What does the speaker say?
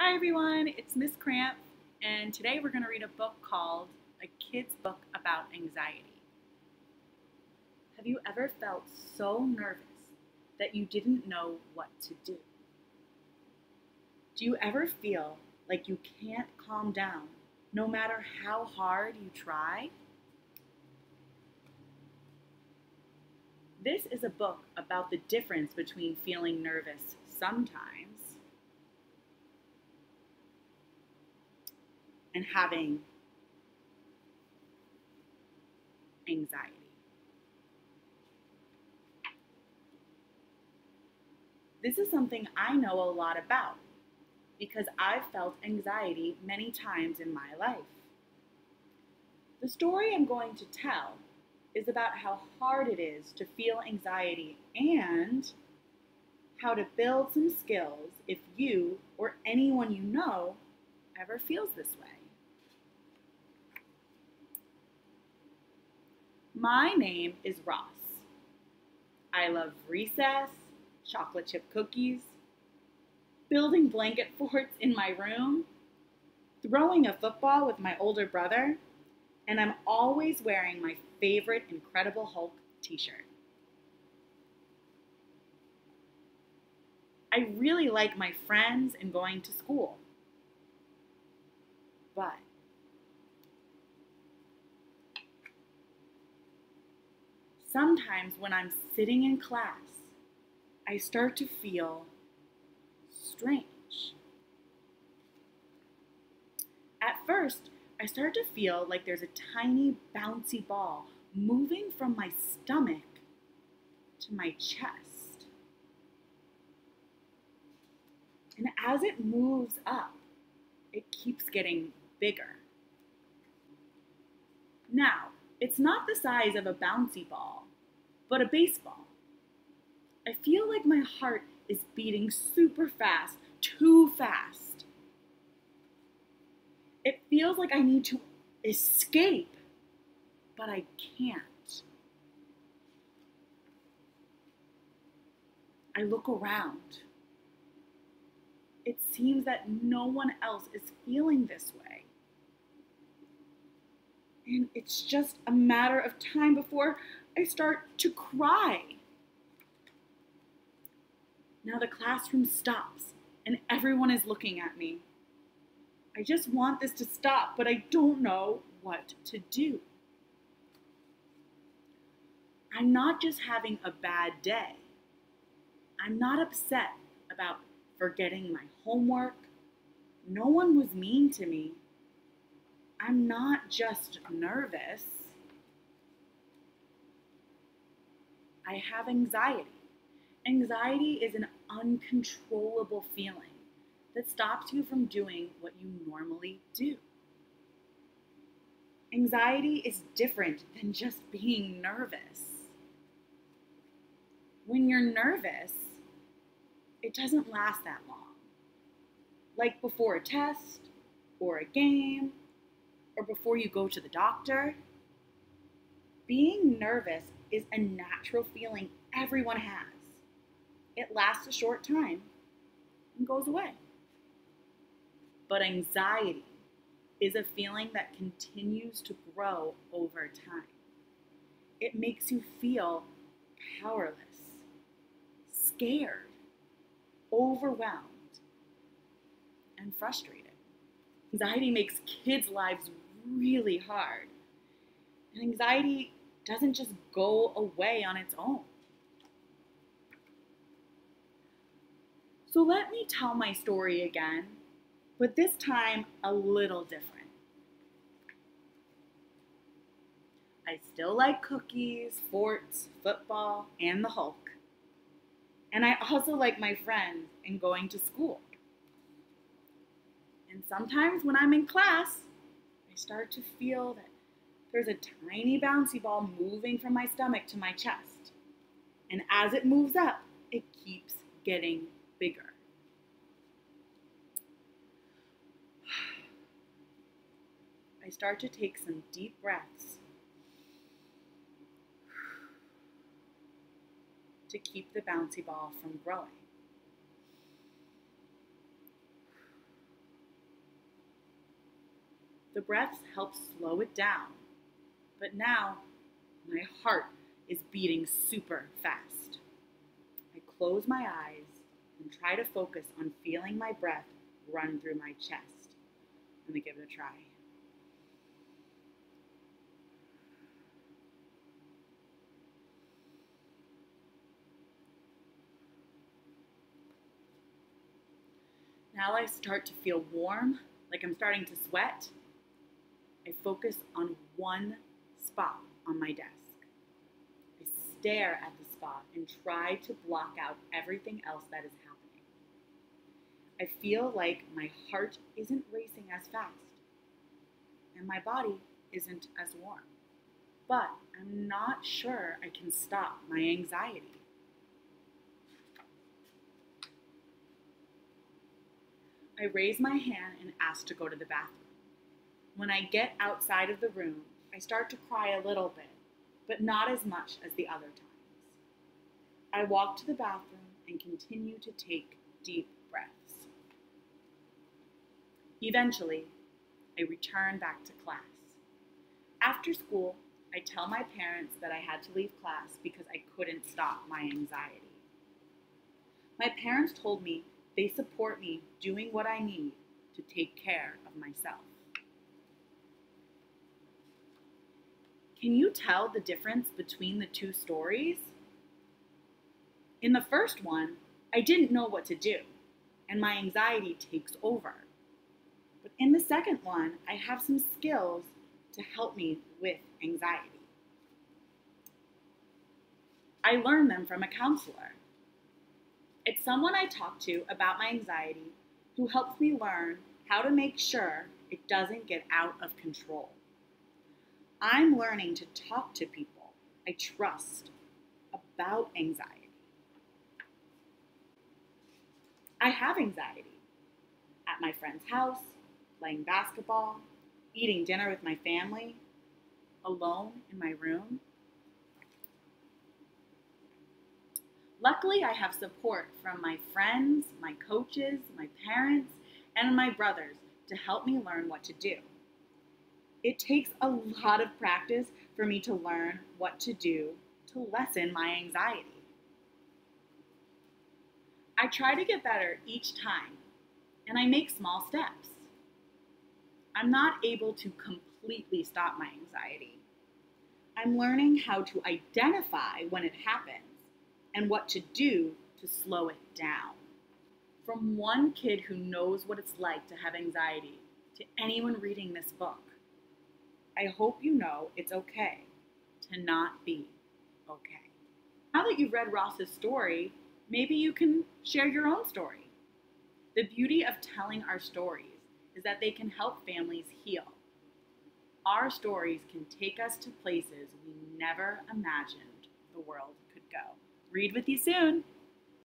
Hi everyone, it's Miss Cramp, and today we're going to read a book called A Kid's Book About Anxiety. Have you ever felt so nervous that you didn't know what to do? Do you ever feel like you can't calm down no matter how hard you try? This is a book about the difference between feeling nervous sometimes and having anxiety. This is something I know a lot about because I've felt anxiety many times in my life. The story I'm going to tell is about how hard it is to feel anxiety and how to build some skills if you or anyone you know ever feels this way. My name is Ross. I love recess, chocolate chip cookies, building blanket forts in my room, throwing a football with my older brother, and I'm always wearing my favorite Incredible Hulk t-shirt. I really like my friends and going to school. But sometimes when I'm sitting in class, I start to feel strange. At first, I start to feel like there's a tiny bouncy ball moving from my stomach to my chest. And as it moves up, it keeps getting bigger. Now, it's not the size of a bouncy ball, but a baseball. I feel like my heart is beating super fast, too fast. It feels like I need to escape, but I can't. I look around. It seems that no one else is feeling this way. And it's just a matter of time before I start to cry. Now the classroom stops and everyone is looking at me. I just want this to stop, but I don't know what to do. I'm not just having a bad day. I'm not upset about forgetting my homework. No one was mean to me. I'm not just nervous. I have anxiety. Anxiety is an uncontrollable feeling that stops you from doing what you normally do. Anxiety is different than just being nervous. When you're nervous, it doesn't last that long. Like before a test, or a game, or before you go to the doctor. Being nervous is a natural feeling everyone has. It lasts a short time and goes away. But anxiety is a feeling that continues to grow over time. It makes you feel powerless, scared, overwhelmed, and frustrated. Anxiety makes kids' lives really hard. And anxiety doesn't just go away on its own. So let me tell my story again, but this time a little different. I still like cookies, sports, football, and the Hulk. And I also like my friends and going to school. And sometimes when I'm in class, I start to feel that there's a tiny bouncy ball moving from my stomach to my chest. And as it moves up, it keeps getting bigger. I start to take some deep breaths to keep the bouncy ball from growing. The breaths help slow it down, but now my heart is beating super fast. I close my eyes and try to focus on feeling my breath run through my chest. Let me give it a try. Now I start to feel warm, like I'm starting to sweat. I focus on one spot on my desk. I stare at the spot and try to block out everything else that is happening. I feel like my heart isn't racing as fast and my body isn't as warm. But I'm not sure I can stop my anxiety. I raise my hand and ask to go to the bathroom. When I get outside of the room, I start to cry a little bit, but not as much as the other times. I walk to the bathroom and continue to take deep breaths. Eventually, I return back to class. After school, I tell my parents that I had to leave class because I couldn't stop my anxiety. My parents told me they support me doing what I need to take care of myself. Can you tell the difference between the two stories? In the first one, I didn't know what to do, and my anxiety takes over. But in the second one, I have some skills to help me with anxiety. I learned them from a counselor. It's someone I talk to about my anxiety who helps me learn how to make sure it doesn't get out of control. I'm learning to talk to people I trust about anxiety. I have anxiety at my friend's house, playing basketball, eating dinner with my family, alone in my room. Luckily, I have support from my friends, my coaches, my parents, and my brothers to help me learn what to do. It takes a lot of practice for me to learn what to do to lessen my anxiety. I try to get better each time, and I make small steps. I'm not able to completely stop my anxiety. I'm learning how to identify when it happens and what to do to slow it down. From one kid who knows what it's like to have anxiety to anyone reading this book, I hope you know it's okay to not be okay. Now that you've read Ross's story, maybe you can share your own story. The beauty of telling our stories is that they can help families heal. Our stories can take us to places we never imagined the world could go. Read with you soon.